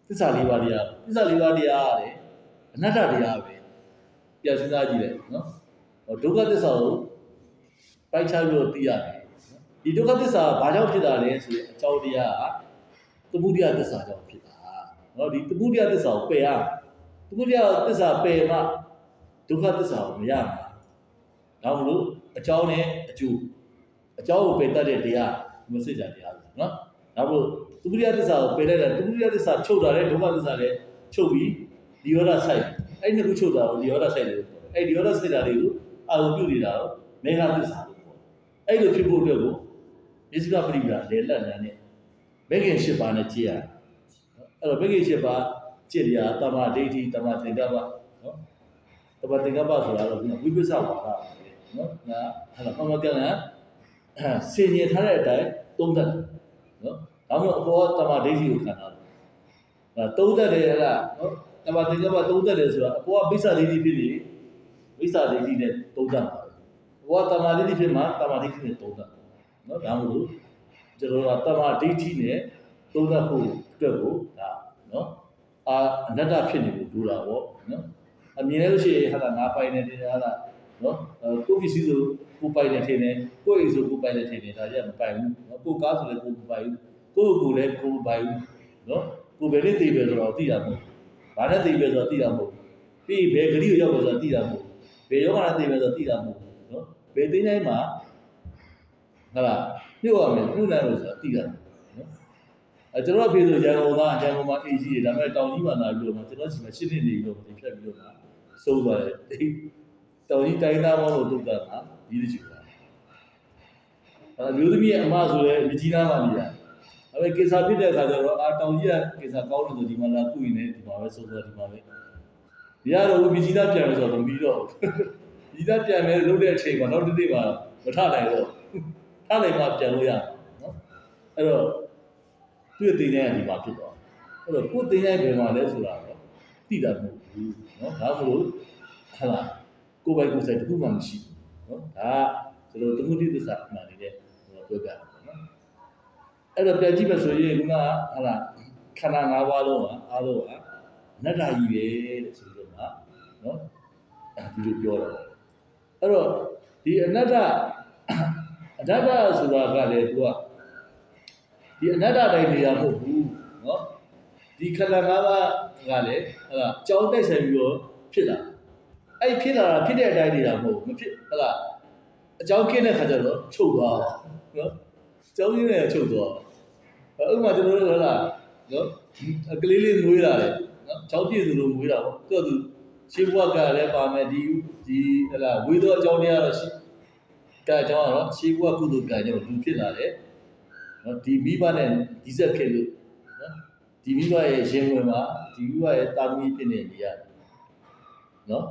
သစ္စာ၄ပါးတရားရတယ်အနတ္တတရားပဲပြန်စဉ်းစားကြည့်လိုက်နော်ဒုက္ခသစ္စာကိုပိုက်ခြားပြီးတော့သိရတယ်ဒီဒုက္ခသစ္စာဘာကြောင့်ဖြစ်တာလဲဆိုရင်အကြောင်းတရားကသမုဒယသစ္စာကြောင့်ဖြစ်တာနော်ဒီသမုဒယသစ္စာကိုပယ်ရသမုဒယသစ္စာပယ်မှဒုက္ခသစ္စာကိုမရဘူးဒါမှမဟုတ်အကြောင်းနဲ့အကျိုးအကြောင်းကိုပယ်တတ်တဲ့တရားမစစ်ကြတရားဆိုနော်နောက်လို့သမုဒယသစ္စာကိုပယ်လိုက်တာသမုဒယသစ္စာချုပ်တာလေဒုက္ခသစ္စာလည်းချုပ်ပြီးဒီယောဒဆိုင်အဲ့နှစ်ခုချုပ်တာကိုဒီယောဒဆိုင်လို့ပြောတယ်အဲ့ဒီယောဒဆိုင်တာတွေကိုအာရုံပြုနေတာကိုမေဃသစ္စာလို့ပြောတယ်အဲ့လိုဖြစ်ဖို့အတွက်ကိုဣဇိကပရိပဒါလေလက်နံနဲ့မေခင်၈ပါးနဲ့ကြည့်ရအဲ့တော့မေခင်၈ပါးကြည့်ရတမ္မာဒိဋ္ဌိတမ္မာသင်္ကပ္ပနော်တမ္မာသင်္ကပ္ပဆိုတာတော့ဝိပဿနာဝါဒပဲနော်ငါအဲ့တော့ဘာမှပြန်လာစင်ញင်ထားတဲ့အတိုင်းသုံးသပ်နော်ဒါမှမဟုတ်အပေါ်တမ္မာဒိဋ္ဌိကိုခံတာသုံးသပ်တယ်လားနော်တမ္မာသင်္ကပ္ပသုံးသပ်တယ်ဆိုတာအပေါ်ကမိစ္ဆာဒိဋ္ဌိဖြစ်နေမိစ္ဆာဒိဋ္ဌိနဲ့သုံးသပ်ပါအပေါ်ကတမ္မာဒိဋ္ဌိဖြစ်မှာတမ္မာဒိဋ္ဌိနဲ့သုံးသပ်နော်ဒါမှမဟုတ်ကျွန်တော်ကတမ္မာဒိဋ္ဌိနဲ့သုံးသပ်ဖို့အတွက်ကိုဒါနော်အနတ္တဖြစ်နေဖို့လိုတာပေါ့နော်အမြင်လို့ရှိရင်ဟာငါပိုင်နေတယ်ဟာနော်ကိုပစ္စည်းဆိုကိုပိုင်နေထင်တယ်ကိုအိမ်ဆိုကိုပိုင်နေထင်တယ်ဒါကြီးကမပိုင်ဘူးနော်ကိုကားဆိုလည်းကိုမပိုင်ဘူးကိုလည်းကိုမပိုင်ဘူးနော်ကိုဘယ်နဲ့သိပဲဆိုတော့သိတာမဟုတ်ဘာနဲ့သိပဲဆိုတော့သိတာမဟုတ်ပြီးဘယ်ဂရိကိုရောက်ပဲဆိုတော့သိတာမဟုတ်ဘယ်ယောဂနဲ့သိပဲဆိုတော့သိတာမဟုတ်နော်ဘယ်သိတိုင်းမှာဟာလားညှို့ရမယ်ညှို့နိုင်လို့ဆိုတော့သိတာနော်ကျွန်တော်အဖေဆိုရန်ကုန်သားရန်ကုန်မှာအေးကြီးတယ်ဒါပေမဲ့တောင်ကြီးမှာလာပြီးတော့ကျွန်တော်စီမှာရှင်းနေနေပြီးတော့ဒီဖြတ်ပြီးတော့စိုးသွားတယ်တောင်ကြီးတိုင်းသားမောင်းလို့တုတ်တာဟာဒီလိုချူတာမျိုးသမီးရဲ့အမဆိုရဲမြကြီးသားမှနေတာ အဲ့ကိစ္စဖြစ်တဲ့အခါကျတော့တောင်ကြီးကကိစ္စကောင်းတယ်ဆိုဒီမှာလာကုရင်လည်းဒီမှာပဲစိုးစိုးဒီမှာပဲဒီကတော့မြကြီးသားပြန်လို့ဆိုတော့မပြီးတော့ဒီသားပြန်မယ်လုပ်တဲ့အချိန်မှာနောက်တစ်နေ့မှာမထနိုင်တော့ထနိုင်မှပြန်လို့ရနော်အဲ့တော့သူ့ရဲ့တင်တဲ့ဒီမှာဖြစ်သွားအဲ့တော့ကိုယ်တင်တဲ့ဘယ်မှာလဲဆိုတာတော့သိတာမဟုတ်ဘူးနော်ဒါမှမဟုတ်ဟာလားကိုယ်ပိုင်ကိုယ်ဆိုင်တစ်ခုမှမရှိဘူးနော်ဒါကကျွန်တော်သမုဒိသစ္စာမှန်နေတဲ့ပြောပြတယ်နော်အဲ့တော့ပြန်ကြည့်မယ်ဆိုရင်ခုနကဟာလားခန္ဓာ၅ပါးလုံးကအားလုံးကအနတ္တကြီးပဲတဲ့ဆိုတော့နော်ဒီလိုပြောတော့အဲ့တော့ဒီအနတ္တဆိုတာကလည်းသူကဒီအနတ္တတိုင်းနေရာမဟုတ်ဘူးနော်ဒီခန္ဓာ၅ပါးကလည်းဟလာကြောင်းတိုက်ဆိုင်ပြီးတော့ဖြစ်လာအဲ့ဖြစ်လာတာဖြစ်တဲ့အတိုင်းနေတာမဟုတ်ဘူးမဖြစ်ဟလာအကြောင်းကင်းတဲ့ခါကျတော့ချုပ်သွားတာနော်ကြောင်းရင်းနဲ့ချုပ်သွားဥပမာကျွန်တော်တို့ဟလာနော်ကလေးလေးမွေးလာတယ်နော်ကြောင်းပြည့်စုံလို့မွေးတာပေါ့သူရှင်းဘဝကလည်းပါမယ်ဒီဟလာဝေသောအကြောင်းတရားတော့ရှိကအကြောင်းကတော့ရှင်းဘဝကုသိုလ်ကံကြောင့်လူဖြစ်လာတယ်နော်ဒီမိဘနဲ့ဒီဆက်ခဲ့လို့နော်ဒီမိဘရဲ့ရှင်ဝင်မှာဒီမိဘရဲ့တာသမီဖြစ်နေနေရတယ်နော်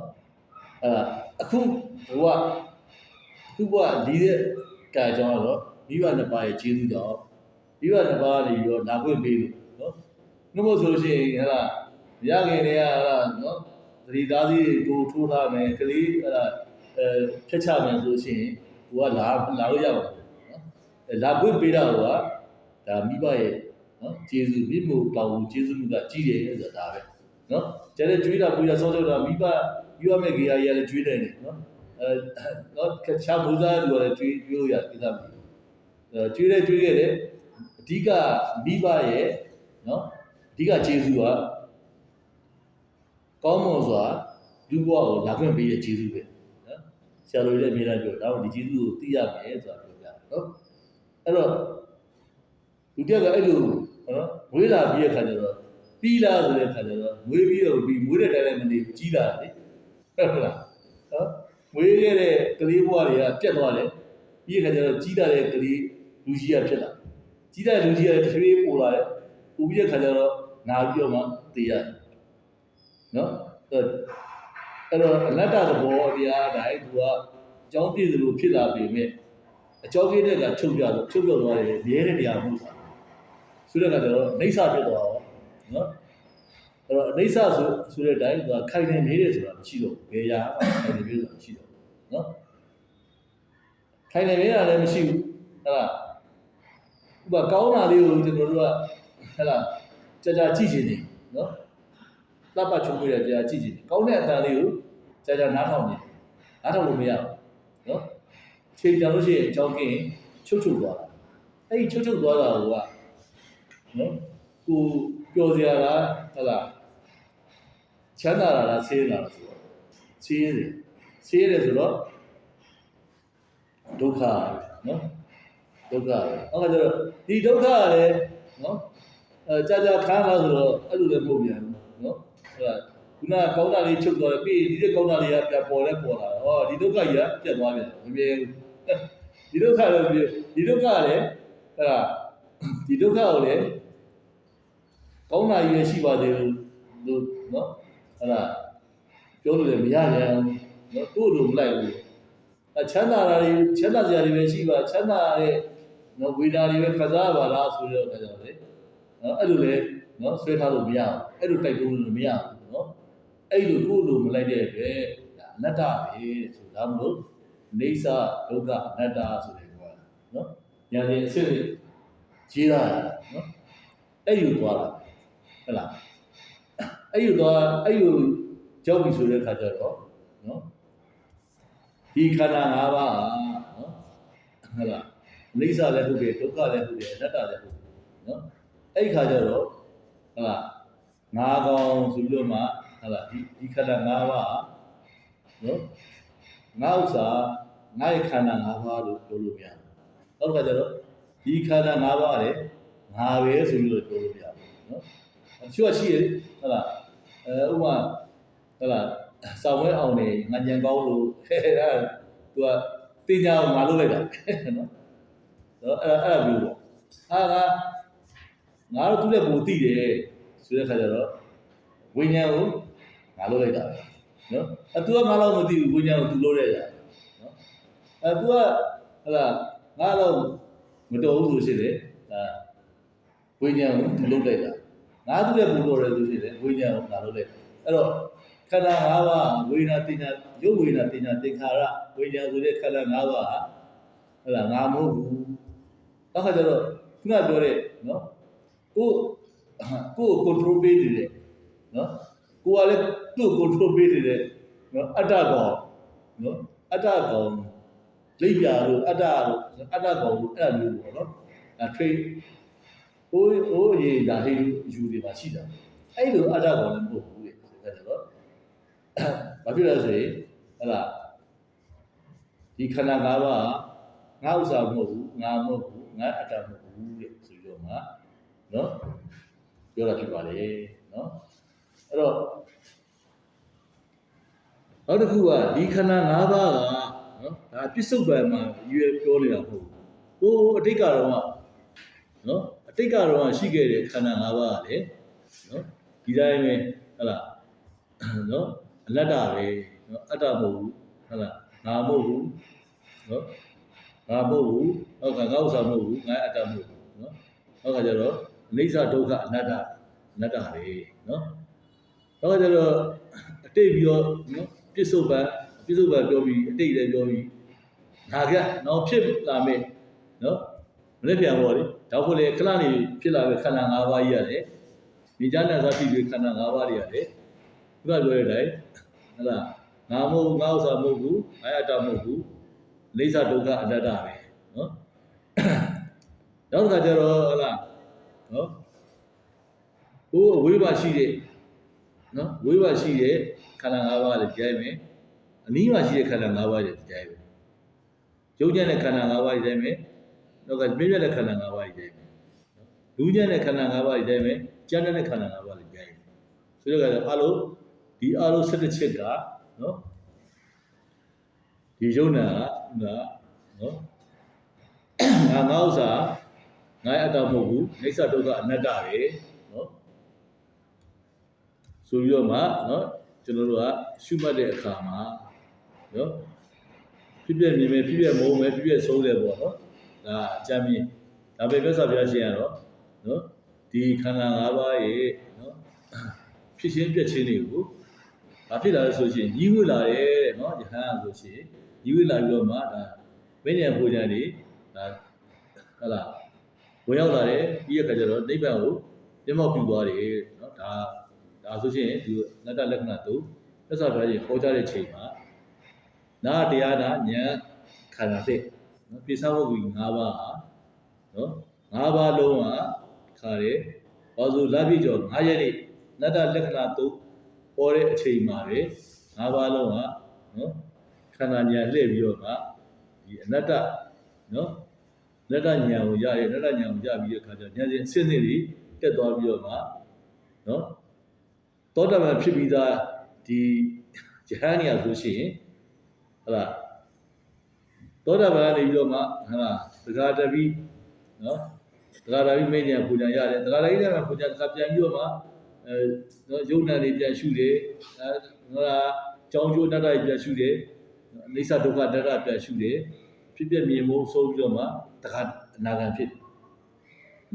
အခုဘဝဒီတဲ့ကံကြောင့်တော့မိဘနှစ်ပါးရဲ့ကျေးဇူးကြောင့်မိဘနှစ်ပါးနေပြီးတော့နာခွင့်ပေးလို့နော်နှုတ်ဆိုလို့ရှိရင်ဟလာရခင်တွေကဟလာနော်သတိသားစီကိုထိုးထားမယ်ကလေးဟလာဖြတ်ချမယ်ဆိုလို့ရှိရင်ကိုကလာလို့ရပါဘူးနော်လာခွင့်ပေးတာကဒါမိဘရဲ့နော်ကျေးဇူးမိဖို့တောင်းကျေးဇူးကကြီးတယ်ဆိုတာဒါပဲနော်ကျတဲ့ကျွေးတာပူရဆောဆောတာမိဘမဲ့ကြေးရည်လည်းကျွေးတယ်နော်နော်ချာဘူစားလူလည်းကျွေးလို့ရပြသမယ်ကျွေးခဲ့တယ်အဓိကမိဘရဲ့နော်အဓိကကျေးဇူးကကောင်းမွန်စွာလူဘဝကိုလာခွင့်ပေးတဲ့ကျေးဇူးပဲနော်ဆရာတော်ကြီးလည်းအမြဲတမ်းပြောဒါတော့ဒီကျေးဇူးကိုသိရမယ်ဆိုတာပြောပြတယ်နော်အဲ့တော့လူတယောက်ကအဲ့လိုနော်မွေးလာပြီးတဲ့ခါကျတော့ပြီးလာဆိုတဲ့ခါကျတော့မွေးပြီးတော့ပြီးမွေးတဲ့တိုင်းလည်းမနေဘူးကြီးလာတယ်ဟုတ်လားနော်မွေးခဲ့တဲ့ကလေးဘဝတွေကပြတ်သွားတယ်ပြီးတဲ့ခါကျတော့ကြီးလာတဲ့ကလေးလူကြီးကဖြစ်လာကြီးတဲ့လူကြီးကတစ်ပြေးပို့လာတယ်ပို့ပြီးတဲ့ခါကျတော့နာပြီးတော့မှသိရတယ်နော်အဲ့တော့အနတ္တသဘောတရားတိုင်းသူကအကြောင်းပြည့်စုံလို့ဖြစ်လာပေမဲ့အကြောင်းပြည့်တဲ့ကချုပ်ပြသွားတယ်မြဲတဲ့တရားမဟုတ်ဘူးဆိုတဲ့ကတော့အိဋ္ဌဖြစ်သွားတော့နော်အဲ့တော့အိဋ္ဌဆိုတဲ့အတိုင်းသူကခိုင်နေနေတယ်ဆိုတာမရှိတော့ဘယ်ရာခိုင်နေနေဆိုတာမရှိတော့နော်ခိုင်နေနေတာလည်းမရှိဘူးဟုတ်လားဥပကောင်းတာလေးကိုကျွန်တော်တို့ကဟုတ်လားကြာကြည့်ချင်တယ်နော်လှပချုံပြရကြာကြည့်ချင်တယ်ကောင်းတဲ့အတန်လေးကိုကြာနားထောင်နေနားထောင်လို့မရဘူးနော်ချိန်ကြလို့ရှိရင်အကြောင်းကင်းချုပ်သွားတာအဲ့ဒီချုပ်သွားတာကနော်ကိုပျော်စရာလားဟုတ်လားချမ်းသာတာလားဆင်းရဲတာလားဆိုတော့ဆင်းရဲဆိုတော့ဒုက္ခနော်ဒုက္ခဟုတ်ကဲ့ဒီဒုက္ခကလည်းနော်ကြာခံလာဆိုတော့အဲ့လိုလည်းမဟုတ်ပြန်ဘူးနော်ဟုတ်လားခုနကောင်းတာလေးချုပ်သွားတယ်ပြီးဒီကောင်းတာလေးကပြန်ပေါ်လာဟောဒီဒုက္ခကြီးကပြတ်သွားပြန်မမြင်ဒီဒုက္ခလည်းဒီဒုက္ခကလည်းဟုတ်လားဒီဒုက္ခကိုလည်းကောင်းတာကြီးလည်းရှိပါသေးလို့နော်ဟုတ်လားပြောလို့လည်းမရကြဘူးနော်တို့လိုမလိုက်ဘူးချမ်းသာတာတွေချမ်းသာစရာတွေပဲရှိပါချမ်းသာတဲ့နော်ဝေဒနာတွေပဲခံစားရပါလားဆိုတော့ကြောင့်လေနော်အဲ့လိုလေနော်ဆွဲထားလို့မရဘူးအဲ့လိုတိုက်တွန်းလို့မရဘူးနော်အဲ့လိုကိုယ်လိုမလိုက်တဲ့အတွက်ဒါအနတ္တပဲဆိုဒါမလို့နေသဒုက္ခအနတ္တဆိုတဲ့ကွာနော်ညာရင်အစ်စ်ကြီးတာနော်အဲ့ယူသွားတာဟုတ်လားအဲ့ယူကြောက်ပြီဆိုတဲ့ခါကျတော့နော်ဒီခန္ဓာ၅ပါးနော်ဟုတ်လားနေသလည်းဟုတ်တယ်ဒုက္ခလည်းဟုတ်တယ်အနတ္တလည်းဟုတ်တယ်နော်အဲ့ခါကျတော့ဟုတ်လားငါးကောင်ဆိုပြီးတော့မှဟုတ်လားဒီခန္ဓာ၅ပါးနော်ငါဥစ္စာငါရဲ့ခန္ဓာ၅ပါးလို့ပြောလို့မရဘူးနောက်တစ်ခါကျတော့ဒီခန္ဓာ၅ပါးလည်းငါပဲဆိုပြီးတော့ပြောလို့မရဘူးနော်အချို့ရှိရဟုတ်လားဥပမာဟုတ်လားစောင်းဝဲအောင်နေငါကြံကောင်းလို့အဲ့ဒါသူကတင်ကြအောင်ငါလုပ်လိုက်တာနော်အဲ့ဒါမျိုးပေါ့ဟာက ငါတို့သူ့လက်ကိုသိတယ်ဆိုတဲ့ခါကျတော့ဝိညာဉ်ကိုငါလုပ်လိုက်တာပဲနော်သူကငါတော့မသိဘူးဝိညာဉ်ကိုသူလုပ်လိုက်တာနော်သူကဟလာငါတော့မတော်ဘူးဆိုရှင်လေဝိညာဉ်ကိုသူလုပ်လိုက်တာငါသူ့လက်ကိုတော်တယ်ဆိုရှင်လေဝိညာဉ်ကိုငါလုပ်လိုက်တာအဲ့တော့ခန္ဓာ၅ပါးဝိညာဉ်တင်ညာရုပ်ဝိညာဉ်တင်ညာသင်္ခါရဝိညာဉ်ဆိုတဲ့ခန္ဓာ၅ပါးဟာဟလာငါမဟုတ်ဘူးအခါကျတော့ခုနပြောတဲ့နော်ကို control ပေးနေတယ်နော်ကိုကလည်းသူ့ control ပေးနေတယ်နော်အတ္တကောင်နော်အတ္တကောင်လိပ်ပြာလို့အတ္တကောင်လို့အဲ့လိုမျိုးပေါ့နော်trade ဟိုရေဒါလေးယူတွေပါရှိတာအဲ့လိုအတ္တကောင်လည်းမဟုတ်ဘူးလေဆိုတော့ဘာဖြစ်လဲဆိုရင်ဟလာဒီခန္ဓာ၅ပါးငါဥစ္စာမဟုတ်ဘူးငါမဟုတ်ဘူးငါအတ္တမဟုတ်ဘူးတဲ့ဆိုပြီးတော့မှနော်ပြောတာဖြစ်ပါလေနော်အဲ့တော့နောက်တစ်ခုကဒီခန္ဓာ၅ပါးကနော်ဒါပြစ္ဆုတ်ပံမှာရွယ်ပြောနေတာမဟုတ်ဘူးဟိုအတိတ်ကတော့နော်အတိတ်ကတော့ရှိခဲ့တဲ့ခန္ဓာ၅ပါးကလေနော်ဒီတိုင်းပဲဟလာနော်အနတ္တပဲနော်အတ္တမဟုတ်ဘူးဟလာငါမဟုတ်ဘူးနော်ငါမဟုတ်ဘူးဟုတ်ကဲ့ငါဥစ္စာမဟုတ်ဘူးငါအတ္တမဟုတ်ဘူးနော်ဟုတ်ကဲ့ကြတော့အိဋ္ဌဒုက္ခအနတ္တပဲနော်ဟုတ်ကဲ့ကြတော့အတိတ်ပြီးတော့နော်ပြစ္ဆုတ်ပံပြောပြီးအတိတ်လည်းပြောပြီးဒါကနောက်ဖြစ်လာမယ်နော်မနေ့ပြန်ပေါ့လေဒါဖို့လေခဏနေဖြစ်လာပဲခန္ဓာ၅ပါးကြီးရတယ်ဒီဉာဏ်နဲ့သာဖြစ်ပြီးခန္ဓာ၅ပါးတွေရတယ်ခုနပြောတဲ့အတိုင်းဟဲ့လားငါမဟုတ်ငါဥစ္စာမဟုတ်ဘူးငါအတ္တမဟုတ်ဘူးအိဋ္ဌဒုက္ခအနတ္တပဲနော်နောက်တစ်ခါကျတော့ဟဲ့လားနော်ဟိုအဝေးပါရှိတဲ့နော်ဝေးပါရှိတဲ့ခန္ဓာ၅ပါးလည်းကြိုက်မယ်အနီးမှာရှိတဲ့ခန္ဓာ၅ပါးလည်းကြိုက်မယ်ရုပ်ဉာဏ်နဲ့ခန္ဓာ၅ပါးကြိုက်မယ်နောက်ကမြင့်မြတ်တဲ့ခန္ဓာ၅ပါးကြိုက်မယ်လူဉာဏ်နဲ့ခန္ဓာ၅ပါးကြိုက်မယ်ကျမ်းတဲ့ခန္ဓာ၅ပါးလည်းကြိုက်မယ်ဆိုတော့အလုံးဒီအလုံး17ချက်ကနော်ဒီယုံနာကနော်ငါဥစ္စာငါအတ္တမဟုတ်ဘူးအိဋ္ဌဒုက္ခအနတ္တပဲနော်ဆိုပြီးတော့မှနော်ကျွန်တော်တို့ကရှုမှတ်တဲ့အခါမှာနော်ဖြစ်ပြမြင်မယ်ဖြစ်ပြမုန်းမယ်ဖြစ်ပြဆုံးတယ်ပေါ့နော်ဒါအကြမ်းမြင်ဒါပဲမြတ်စွာဘုရားရှင်ကတော့နော်ဒီခန္ဓာ၅ပါးရဲ့နော်ဖြစ်ချင်းပြက်ချင်းတွေကိုဘာဖြစ်လာလဲဆိုရှင်ညီးဝေလာတယ်တဲ့နော်ယဟန်ဆိုရှင်ညီးဝေလာပြီးတော့မှဒါမဉ္ဇဉ်ပူဇံတွေဒါဟလာဝင်ရောက်လာတယ်ပြီးရခါကျတော့နိဗ္ဗာန်ကိုမျက်မှောက်ပြုသွားတယ်နော်ဒါဆိုရှင်ဒီနတ္တလက္ခဏာတို့သက်သာပြည့်ဟောကြားတဲ့ချိန်မှာနာတရားနာဉာဏ်ခန္ဓာတဲ့နော်ပိဿဝဂ္ဂီ၅ပါးဟာနော်၅ပါးလုံးဟာခါတယ်ဘာလို့လပြည့်ကျော်9ရက်နေ့နတ္တလက္ခဏာတို့ပေါ်တဲ့အချိန်မှာပဲ၅ပါးလုံးဟာနော်ခန္ဓာဉာဏ်လှည့်ပြီးတော့မှဒီအနတ္တနော်နတ္တဉာဏ်ကိုရရဲ့နတ္တဉာဏ်ကိုရပြီးတဲ့အခါကျဉာဏ်စဉ်အစစ်အစစ်တွေတက်သွားပြီးတော့မှနော်သောတာပန်ဖြစ်ပြီးသားဒီယဟန်ညာဆိုရှင်ဟလာသောတာပန်ကနေပြီးတော့မှဟလာသဂါတပိနော်သဂါတပိမဉ္ဇဉ်ပူဇံရတယ်သဂါတပိနဲ့ပူဇံတစ်ခါပြန်ပြီးတော့မှနော်ယုံနာတွေပြန်ရှုတယ်ဟလာကြောင်းကျိုးတတ္တတွေပြန်ရှုတယ်အိဋ္ဌဒုက္ခတတ္တပြန်ရှုတယ်ဖြစ်ပြမြင်ဖို့ဆုံးပြီးတော့မှတခါအနာဂံဖြစ်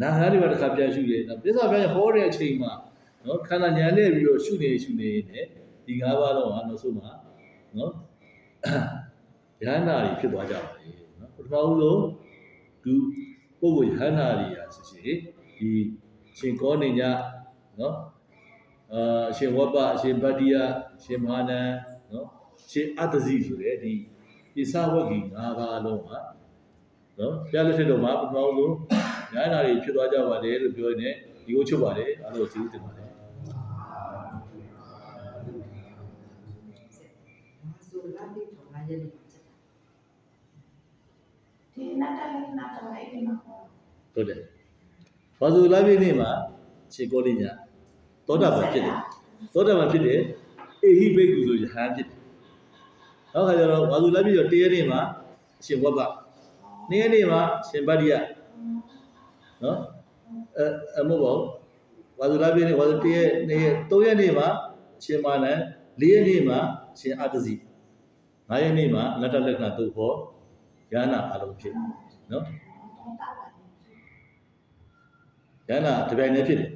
နာဂံတွေမှာတစ်ခါပြန်ရှုတယ်ပြစ္ဆာပြန်ဟောတဲ့အချိန်မှာနော်ခန္ဓာဉာဏ်နဲ့ပြီးတော့ရှုနေနေဒီ၅ပါးလုံးဟာနောက်ဆုံးမှာနော်ယဟန္တာတွေဖြစ်သွားကြပါလေနော်ပထမဦးဆုံးသူပုဂ္ဂိုလ်ယဟန္တာတွေရာဆိုရှင်ဒီရှင်ကောနေညနော်အရှင်ဝဘအရှင်ဗတ္တိယအရှင်မဟာနန်နော်ရှင်အတ္တဇိဆိုတဲ့ဒီပိဿဝဂ္ဂီ၅ပါးလုံးဟာနော်ဘုရားလက်ထက်တော်မှာပထမဦးဆုံးယဟန္တာတွေဖြစ်သွားကြပါတယ်လို့ပြောနေဒီကိုချုပ်ပါတယ်အားလုံးကျေးဇူးတင်ပါတယ်ဒီနာတာလည်းနာတာလိုက်နေမှာဟုတ်တယ်ဘာလို့လာပြည့်နေမှာခြေကောလေးညာသောတာပန်ဖြစ်တယ်သောတာပန်ဖြစ်တယ်အေဟိဘိက္ခုဆိုယဟန်ဖြစ်တယ်နောက်ခါကျတော့ဘာလို့လာပြည့်တော့တရားနေ့မှာရှင်ဝဘနေ့ရက်နေ့မှာရှင်ဗတ္တိယနော် မဟုတ်ပါဘူးဝါဇူလာပြည့်နေ့ဝါဇူ1ရက်2ရက်3ရက်နေ့မှာရှင်မာနံ4ရက်နေ့မှာရှင်အတ္တစီ5ရက်နေ့မှာအနတ္တလက္ခဏာသို့ခေါ်ယန္နာအလုံးဖြစ်နော်ယန္နာတပြိုင်တည်းဖြစ်တယ်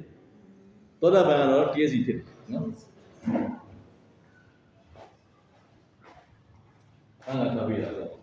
သောတာပန်ကတော့တည့်စီဖြစ်တယ်နော်အဲ့ဒါထားပြရအောင်